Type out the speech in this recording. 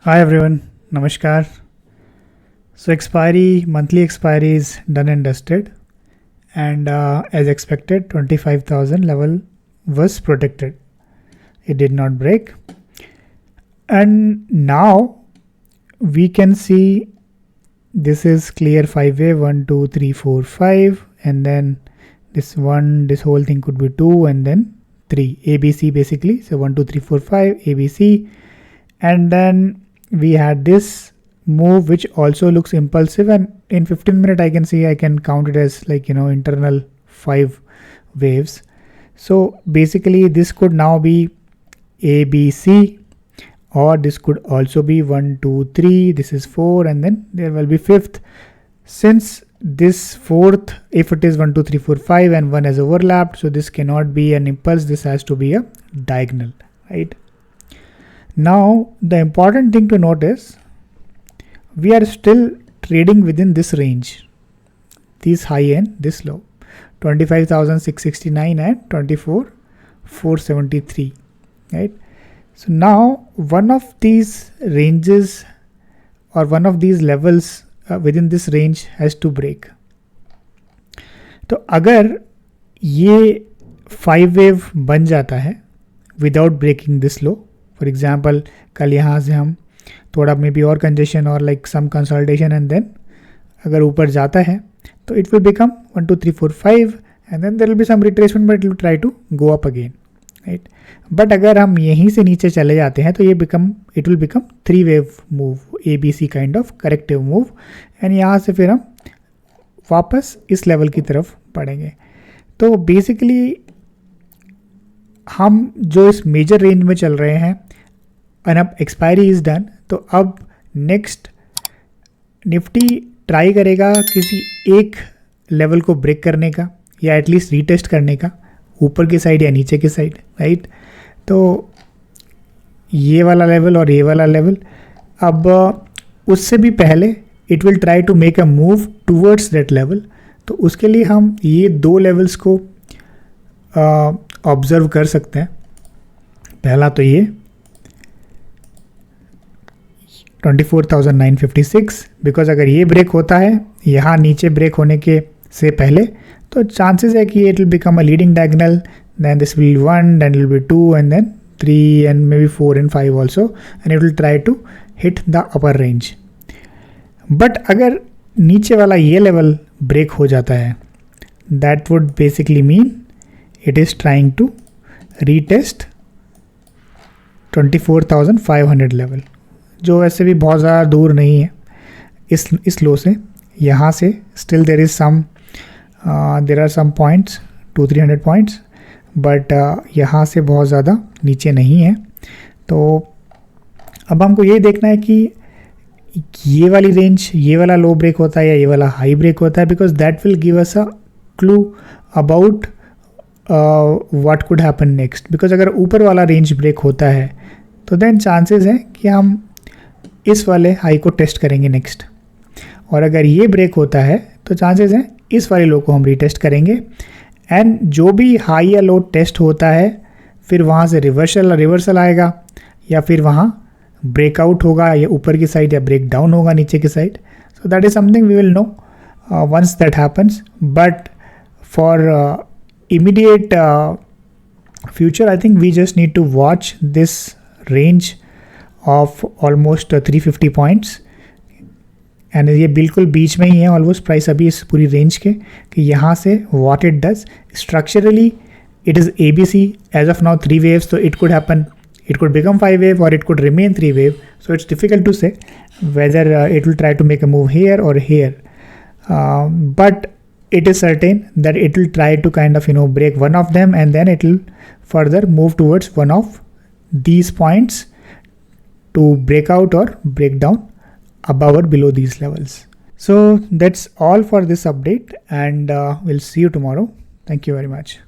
Hi everyone, Namaskar. So expiry, monthly expiry is done and dusted, and as expected, 25,000 level was protected. It did not break, and now we can see this is clear five way 1, 2, 3, 4, 5, and then this one, this whole thing could be 2, and then 3 ABC basically. So 1, 2, 3, 4, 5 ABC, and then we had this move which also looks impulsive, and in 15 minutes I can see I can count it as internal 5 waves. So basically this could now be ABC, or this could also be 1, 2, 3, this is 4, and then there will be 5th. Since this 4th, if it is 1, 2, 3, 4, 5 and 1 has overlapped, so this cannot be an impulse, this has to be a diagonal, right? Now the important thing to note is we are still trading within this range, this high and this low, 25,669 and 24,473, right? So now one of these ranges or one of these levels within this range has to break. तो अगर ये 5 wave बन जाता है without breaking this low, for example कल यहाँ से हम थोड़ा मे बी और कंजेशन और like some consultation and then अगर ऊपर जाता है तो it will become 1, 2, 3, 4, 5 and then there will be some retracement but it will try to go up again, right? But अगर हम यहीं से नीचे चले जाते हैं तो ये it will become 3 wave move, ABC kind of corrective move, and यहाँ से फिर हम वापस इस लेवल की तरफ पढ़ेंगे. तो बेसिकली हम जो इस मेजर रेंज में चल रहे हैं और अब एक्सपायरी इज डन, तो अब नेक्स्ट निफ्टी ट्राई करेगा किसी एक लेवल को ब्रेक करने का या एटलीस्ट रीटेस्ट करने का, ऊपर की साइड या नीचे की साइड, राइट? तो ये वाला लेवल और ये वाला लेवल, अब उससे भी पहले it will try to make a move towards that level. तो उसके लिए हम ये दो लेवल्स को ऑब्जर्व कर सकते हैं. पहला तो ये 24,956, बिकॉज अगर ये ब्रेक होता है यहाँ नीचे ब्रेक होने के से पहले, तो चांसेस है कि it will become a leading diagonal, then this will 1, then will be 2 and देन 3 and may be 4 and 5 also, and it will try to hit the upper range. But अगर नीचे वाला ये लेवल ब्रेक हो जाता है, that would basically mean it is trying to retest 24,500 level, जो वैसे भी बहुत ज़्यादा दूर नहीं है इस लो से. यहाँ से still there are some points 200-300 points, but यहाँ से बहुत ज़्यादा नीचे नहीं है. तो अब हमको ये देखना है कि ये वाली रेंज, ये वाला लो ब्रेक होता है या ये वाला हाई ब्रेक होता है, because that will give us a clue about what could happen next. Because अगर ऊपर वाला रेंज ब्रेक होता है तो देन चांसेस हैं कि हम इस वाले हाई को टेस्ट करेंगे नेक्स्ट, और अगर ये ब्रेक होता है तो चांसेस हैं इस वाले लो को हम रीटेस्ट करेंगे. एंड जो भी हाई या लो टेस्ट होता है फिर वहाँ से रिवर्सल आएगा, या फिर वहाँ ब्रेकआउट होगा या ऊपर की साइड, या ब्रेक डाउन होगा नीचे की side. So that is something we will know once that happens. But for immediate future, I think we just need to watch this range of almost 350 points, and ये बिल्कुल बीच में ही है almost price अभी इस पूरी रेंज के, कि यहाँ से what it does structurally. It is ABC as of now 3 waves, तो it could happen, it could become 5 wave or it could remain 3 wave, so it's difficult to say whether it will try to make a move here or here, but it is certain that it will try to kind of break one of them, and then it will further move towards one of these points to break out or break down above or below these levels. So that's all for this update, and we'll see you tomorrow. Thank you very much.